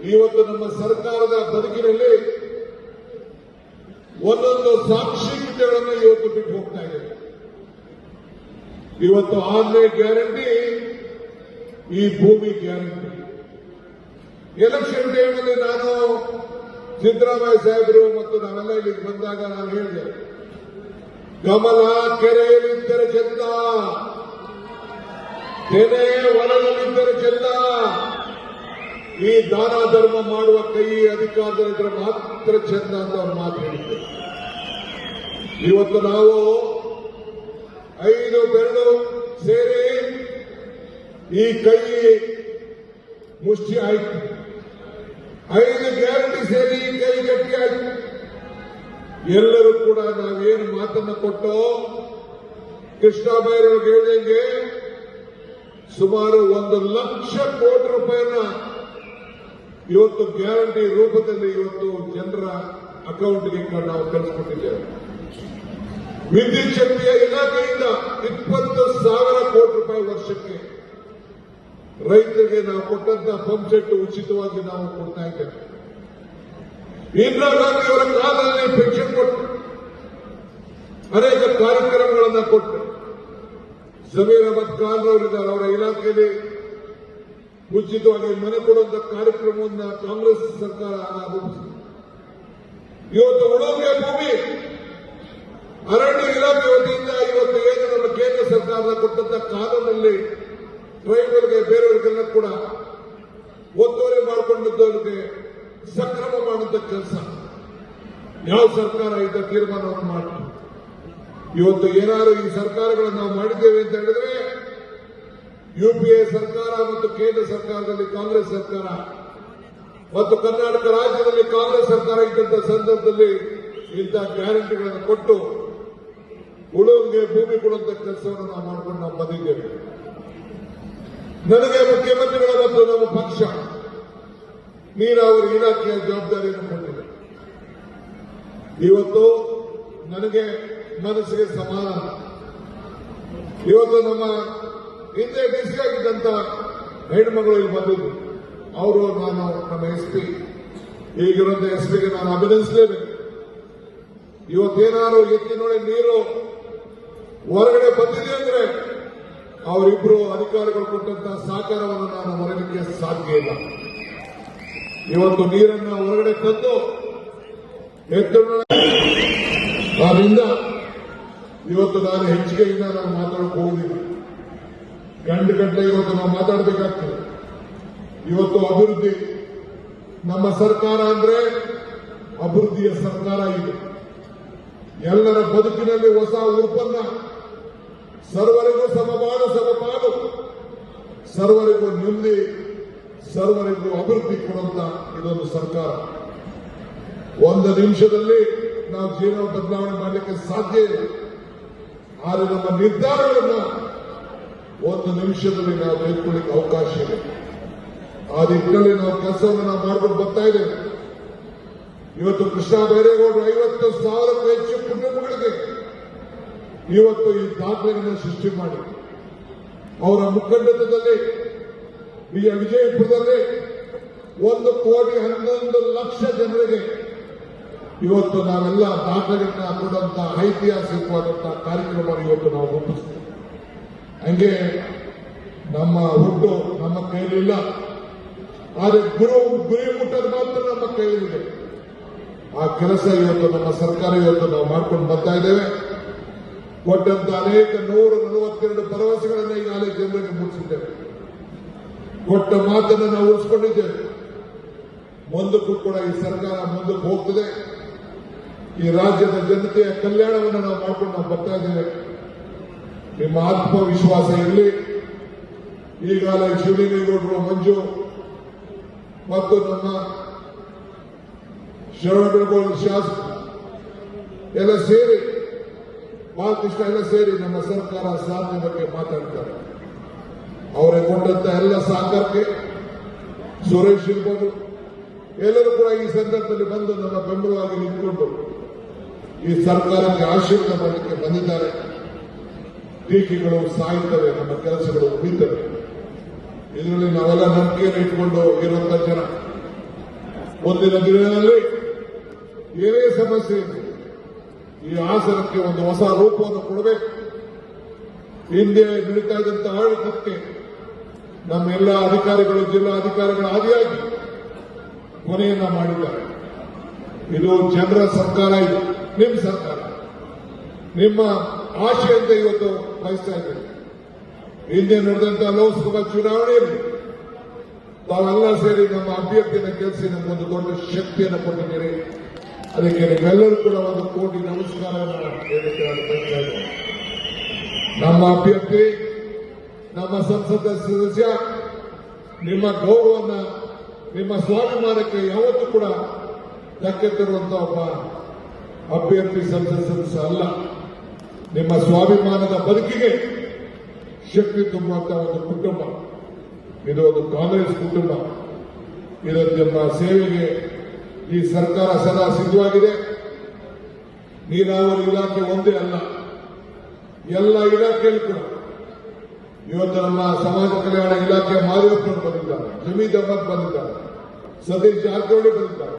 ಇವತ್ತು ನಮ್ಮ ಸರ್ಕಾರದ ಬದುಕಿನಲ್ಲಿ ಒಂದೊಂದು ಸಾಕ್ಷಿಗಳನ್ನು ಇವತ್ತು ಬಿಟ್ಟು ಹೋಗ್ತಾ ಇದೆ. ಇವತ್ತು 6ನೇ ಗ್ಯಾರಂಟಿ ಈ ಭೂಮಿ ಗ್ಯಾರಂಟಿ. ಎಲೆಕ್ಷನ್ ಟೈಮಲ್ಲಿ ನಾನು ಸಿದ್ದರಾಮಯ್ಯ ಸಾಹೇಬರು ಮತ್ತು ನಾವೆಲ್ಲ ಇಲ್ಲಿಗೆ ಬಂದಾಗ ನಾನು ಹೇಳಿದೆ, ಕಮಲ ಕೆರೆಯಲ್ಲಿದ್ದರೆ ಚೆಂದ, ತೆನೆ ಹೊಲದಲ್ಲಿದ್ದರೆ ಚೆಂದ, ಈ ದಾನ ಧರ್ಮ ಮಾಡುವ ಕೈ ಅಧಿಕಾರದಲ್ಲಿದ್ದರೆ ಮಾತ್ರ ಚೆಂದ ಅಂತ ಅವ್ರು ಮಾತು ಹೇಳಿದ್ದೆ. ಇವತ್ತು ನಾವು 5 ಬೆರಳು ಸೇರಿ ಈ ಕೈ ಮುಷ್ಟಿ ಆಯ್ತು, 5 ಗ್ಯಾರಂಟಿ ಸೇರಿ ಈ ಕೈ ಗಟ್ಟಿ ಆಯ್ತು. ಎಲ್ಲರೂ ಕೂಡ ನಾವೇನು ಮಾತನ್ನ ಕೊಟ್ಟೋ ಕೃಷ್ಣ ಬೈರವ್ರಿಗೆ ಹೇಳಿದಂಗೆ ಸುಮಾರು 1 ಲಕ್ಷ ಕೋಟಿ ರೂಪಾಯಿನ ಇವತ್ತು ಗ್ಯಾರಂಟಿ ರೂಪದಲ್ಲಿ ಇವತ್ತು ಜನರ ಅಕೌಂಟ್ಗೆ ನಾವು ಕಳಿಸ್ಕೊಟ್ಟಿದ್ದೇವೆ. ವಿದ್ಯುತ್ ಶಕ್ತಿಯ ಇಲಾಖೆಯಿಂದ 20,000 ಕೋಟಿ ರೂಪಾಯಿ ವರ್ಷಕ್ಕೆ ರೈತರಿಗೆ ನಾವು ಕೊಟ್ಟಂತ ಪಂಪ್ ಸೆಟ್ ಉಚಿತವಾಗಿ ನಾವು ಕೊಡ್ತಾ ಇದ್ದೇವೆ. ಇಂದಿರಾ ಗಾಂಧಿ ಅವರ ಕಾಲದಲ್ಲಿ ಪೆನ್ಷನ್ ಕೊಟ್ಟು ಅನೇಕ ಕಾರ್ಯಕ್ರಮಗಳನ್ನು ಕೊಟ್ಟು ಜಮೀರ್ ಅಹಮದ್ ಖಾನ್ ಅವರಿದ್ದಾರೆ, ಅವರ ಇಲಾಖೆಯಲ್ಲಿ ಉಚಿತವಾಗಿ ಮನೆ ಕೊಡುವಂತ ಕಾರ್ಯಕ್ರಮವನ್ನು ಕಾಂಗ್ರೆಸ್ ಸರ್ಕಾರ ರೂಪಿಸಿದೆ. ಇವತ್ತು ಉಳುಮೆ ಭೂಮಿ ಅರಣ್ಯ ಇಲಾಖೆ ವತಿಯಿಂದ ಇವತ್ತು ಏನು ನಮ್ಮ ಕೇಂದ್ರ ಸರ್ಕಾರ ಕೊಟ್ಟಂತ ಕಾನೂನಲ್ಲಿ ಟ್ರೈಬಲ್ಗೆ ಬೇರೆಯವರಿಗೆಲ್ಲ ಕೂಡ ಒತ್ತುವರಿ ಮಾಡಿಕೊಂಡಿದ್ದವರಿಗೆ ಸಕ್ರಮ ಮಾಡುವಂತ ಕೆಲಸ ಯಾವ ಸರ್ಕಾರ ಇದ್ದ ತೀರ್ಮಾನವನ್ನು ಮಾಡಿ ಇವತ್ತು ಏನಾದ್ರು ಈ ಸರ್ಕಾರಗಳನ್ನು ನಾವು ಮಾಡಿದ್ದೇವೆ ಅಂತ ಹೇಳಿದ್ರೆ ಯುಪಿಎ ಸರ್ಕಾರ ಮತ್ತು ಕೇಂದ್ರ ಸರ್ಕಾರದಲ್ಲಿ ಕಾಂಗ್ರೆಸ್ ಸರ್ಕಾರ ಮತ್ತು ಕರ್ನಾಟಕ ರಾಜ್ಯದಲ್ಲಿ ಕಾಂಗ್ರೆಸ್ ಸರ್ಕಾರ ಇದ್ದಂತ ಸಂದರ್ಭದಲ್ಲಿ ಇಂಥ ಗ್ಯಾರಂಟಿಗಳನ್ನು ಕೊಟ್ಟು ಉಳುವಿಗೆ ಭೂಮಿ ಕೊಡುವಂತ ಕೆಲಸವನ್ನು ನಾವು ಮಾಡಿಕೊಂಡು ನಾವು ಬಂದಿದ್ದೇವೆ. ನನಗೆ ಮುಖ್ಯಮಂತ್ರಿಗಳ ಮತ್ತು ನಮ್ಮ ಪಕ್ಷ ನೀರಾವರಿ ಇಲಾಖೆಯ ಜವಾಬ್ದಾರಿಯನ್ನು ಕೊಟ್ಟಿದೆ. ಇವತ್ತು ನನಗೆ ಮನಸ್ಸಿಗೆ ಸಮಾಧಾನ. ಇವತ್ತು ನಮ್ಮ ಹಿಂದೆ ಡಿಸಿ ಆಗಿದ್ದಂತ ಹೆಣ್ಮಗಳು ಇಲ್ಲಿ ಬಂದಿದ್ರು. ಅವರು ನಾನು ನಮ್ಮ ಎಸ್ಪಿ ಈಗಿರುವಂತ ಎಸ್ಪಿಗೆ ನಾನು ಅಭಿನಂದಿಸಲೇಬೇಕು. ಇವತ್ತೇನಾದ್ರು ಎತ್ತಿನೊಳೆ ನೀರು ಹೊರಗಡೆ ಬಂದಿದೆ ಅಂದ್ರೆ ಅವರಿಬ್ಬರು ಅಧಿಕಾರಿಗಳು ಕೊಟ್ಟಂತಹ ಸಹಕಾರವನ್ನು ನಾನು ಮರೆಯಲಿಕ್ಕೆ ಸಾಧ್ಯ ಇಲ್ಲ. ಇವತ್ತು ನೀರನ್ನು ಹೊರಗಡೆ ತಂದು ಆದ್ರಿಂದ ಇವತ್ತು ನಾನು ಹೆಚ್ಚಿಗೆಯಿಂದ ನಾವು ಮಾತಾಡಕ್ಕೆ ಹೋಗುದಿಲ್ಲ. ಗಂಟೆ ಇವತ್ತು ನಾವು ಮಾತಾಡಬೇಕಾಗ್ತದೆ. ಇವತ್ತು ಅಭಿವೃದ್ಧಿ ನಮ್ಮ ಸರ್ಕಾರ ಅಂದ್ರೆ ಅಭಿವೃದ್ಧಿಯ ಸರ್ಕಾರ ಇದೆ. ಎಲ್ಲರ ಬದುಕಿನಲ್ಲಿ ಹೊಸ ಉರುಪನ್ನ, ಸರ್ವರಿಗೂ ಸಮಬಾಳು ಸಮಪಾಲು, ಸರ್ವರಿಗೂ ನೆಮ್ಮದಿ, ಸರ್ವರಿಗೂ ಅಭಿವೃದ್ಧಿ ಕೊಡುವಂತ ಇದೊಂದು ಸರ್ಕಾರ. 1 ನಿಮಿಷದಲ್ಲಿ ನಾವು ಜೀವನ ಬದಲಾವಣೆ ಮಾಡಲಿಕ್ಕೆ ಸಾಧ್ಯ ಇಲ್ಲ. ಆದರೆ ನಮ್ಮ ನಿರ್ಧಾರಗಳನ್ನು 1 ನಿಮಿಷದಲ್ಲಿ ನಾವು ತೆಗೆದುಕೊಳ್ಳಿಕ್ಕೆ ಅವಕಾಶ ಇದೆ. ಆ ನಿಟ್ಟಿನಲ್ಲಿ ನಾವು ಕೆಲಸವನ್ನು ನಾವು ಮಾಡ್ಕೊಂಡು ಬರ್ತಾ ಇದ್ದೇವೆ. ಇವತ್ತು ಕೃಷ್ಣ ಬೈರೇಗೌಡರು 50,000ಕ್ಕೂ ಹೆಚ್ಚು ಕುಟುಂಬಗಳಿಗೆ ಇವತ್ತು ಈ ದಾಖಲೆಗಳನ್ನು ಸೃಷ್ಟಿ ಮಾಡಿ ಅವರ ಮುಖಂಡತ್ವದಲ್ಲಿ ವಿಜಯಪುರದಲ್ಲಿ 1,11,00,000 ಜನರಿಗೆ ಇವತ್ತು ನಾವೆಲ್ಲ ದಾಖಲೆಗಳನ್ನ ಕೊಡುವಂತಹ ಐತಿಹಾಸಿಕವಾದಂತಹ ಕಾರ್ಯಕ್ರಮ ಇವತ್ತು ನಾವು ರೂಪಿಸ್ತೇವೆ. ಹಂಗೆ ನಮ್ಮ ಹುಟ್ಟು ನಮ್ಮ ಕೈಲಿಲ್ಲ, ಆದರೆ ಗುರಿ ಮುಟ್ಟೋದು ಮಾತ್ರ ನಮ್ಮ ಕೈಲಿದೆ. ಆ ಕೆಲಸ ಇವತ್ತು ನಮ್ಮ ಸರ್ಕಾರ ಇವತ್ತು ನಾವು ಮಾಡ್ಕೊಂಡು ಬರ್ತಾ ಇದ್ದೇವೆ. ಕೊಟ್ಟಂತ ಅನೇಕ 142 ಭರವಸೆಗಳನ್ನು ಈಗಾಗಲೇ ಜನರಿಗೆ ಮುಟ್ಟಿಸಿದ್ದೇವೆ. ಕೊಟ್ಟ ಮಾತನ್ನು ನಾವು ಉಳಿಸಿಕೊಂಡಿದ್ದೇವೆ. ಮುಂದಕ್ಕೂ ಕೂಡ ಈ ಸರ್ಕಾರ ಮುಂದಕ್ಕೆ ಹೋಗ್ತದೆ. ಈ ರಾಜ್ಯದ ಜನತೆಯ ಕಲ್ಯಾಣವನ್ನು ನಾವು ಮಾಡ್ಕೊಂಡು ನಾವು ಬರ್ತಾ ಇದ್ದೇವೆ. ನಿಮ್ಮ ಆತ್ಮವಿಶ್ವಾಸ ಇರಲಿ. ಈಗಾಗಲೇ ಶಿವಲಿಂಗೇಗೌಡರು, ಮಂಜು ಮತ್ತು ನಮ್ಮ ಶರವಣಗೌಡ ಶಾಸಕ ಎಲ್ಲ ಸೇರಿ, ಬಾಲಕೃಷ್ಣ ಎಲ್ಲ ಸೇರಿ ನಮ್ಮ ಸರ್ಕಾರ ಸಾಧನೆ ಬಗ್ಗೆ ಮಾತಾಡ್ತಾರೆ. ಅವರೇ ಕೊಟ್ಟಂತ ಎಲ್ಲ ಸಹಕಾರಕ್ಕೆ ಸುರೇಶ್ ಇರ್ಬೋದು, ಎಲ್ಲರೂ ಕೂಡ ಈ ಸಂದರ್ಭದಲ್ಲಿ ಬಂದು ನನ್ನ ಬೆಂಬಲವಾಗಿ ನಿಂತುಕೊಂಡು ಈ ಸರ್ಕಾರಕ್ಕೆ ಆಶೀರ್ವಾದ ಮಾಡಲಿಕ್ಕೆ ಬಂದಿದ್ದಾರೆ. ಟೀಕೆಗಳು ಸಾಯ್ತವೆ, ನಮ್ಮ ಕೆಲಸಗಳು ಉಳಿತವೆ. ಇದರಲ್ಲಿ ನಾವೆಲ್ಲ ನಂಬಿಕೆಯನ್ನು ಇಟ್ಕೊಂಡು ಇರುವಂತ ಜನ. ಮುಂದಿನ ದಿನಗಳಲ್ಲಿ ಏನೇ ಸಮಸ್ಯೆ ಇದೆ ಈ ಹಾಸನಕ್ಕೆ ಒಂದು ಹೊಸ ರೂಪವನ್ನು ಕೊಡಬೇಕು. ಹಿಂದೆ ನಡೀತಾ ಇದ್ದಂತಹ ಆಡಳಿತಕ್ಕೆ ನಮ್ಮೆಲ್ಲ ಅಧಿಕಾರಿಗಳು ಜಿಲ್ಲಾ ಅಧಿಕಾರಿಗಳ ಆದಿಯಾಗಿ ಕೊನೆಯನ್ನ ಮಾಡಿದ್ದಾರೆ. ಇದು ಜನರ ಸರ್ಕಾರ, ಇದು ನಿಮ್ಮ ಸರ್ಕಾರ, ನಿಮ್ಮ ಆಶೆಯಿಂದ ಇವತ್ತು ಬಯಸ್ತಾ ಇದ್ದೇವೆ. ಹಿಂದೆ ನಡೆದಂತಹ ಲೋಕಸಭಾ ಚುನಾವಣೆಯಲ್ಲಿ ತಾವೆಲ್ಲ ಸೇರಿ ನಮ್ಮ ಅಭ್ಯರ್ಥಿಯನ್ನು ಗೆಲ್ಲಿಸಿ ನಮಗೊಂದು ದೊಡ್ಡ ಶಕ್ತಿಯನ್ನು ಕೊಟ್ಟಿದ್ದೀರಿ. ಅದಕ್ಕೆ ನಿಮ್ಮೆಲ್ಲರೂ ಕೂಡ ಒಂದು ಕೋಟಿ ನಮಸ್ಕಾರವನ್ನು ಹೇಳಲಿಕ್ಕೆ ನಾನು ಬಯಸ್ತಾ ಇದ್ದೇನೆ. ನಮ್ಮ ಅಭ್ಯರ್ಥಿ, ನಮ್ಮ ಸಂಸದ ಸದಸ್ಯ, ನಿಮ್ಮ ಗೌರವವನ್ನು, ನಿಮ್ಮ ಸ್ವಾಭಿಮಾನಕ್ಕೆ ಯಾವತ್ತೂ ಕೂಡ ಧಕ್ಕೆ ತರುವಂತಹ ಒಬ್ಬ ಅಭ್ಯರ್ಥಿ ಸಂಸದ ಸದಸ್ಯ ಅಲ್ಲ. ನಿಮ್ಮ ಸ್ವಾಭಿಮಾನದ ಬದುಕಿಗೆ ಶಕ್ತಿ ತುಂಬುವಂತಹ ಒಂದು ಕುಟುಂಬ ಇದು, ಒಂದು ಕಾಂಗ್ರೆಸ್ ಕುಟುಂಬ. ಇದರ ಸೇವೆಗೆ ಈ ಸರ್ಕಾರ ಸದಾ ಸಿದ್ಧವಾಗಿದೆ. ನೀರಾವರಿ ಇಲಾಖೆ ಒಂದೇ ಅಲ್ಲ, ಎಲ್ಲ ಇಲಾಖೆಯಲ್ಲೂ ಕೂಡ ಇವತ್ತು ನಮ್ಮ ಸಮಾಜ ಕಲ್ಯಾಣ ಇಲಾಖೆ ಮಾದೇವಪ್ಪನವರು ಬಂದಿದ್ದಾರೆ, ಜಮೀದ್ ಅಹಮದ್ ಬಂದಿದ್ದಾರೆ, ಸತೀಶ್ ಜಾರಕಿಹೊಳಿ ಬಂದಿದ್ದಾರೆ.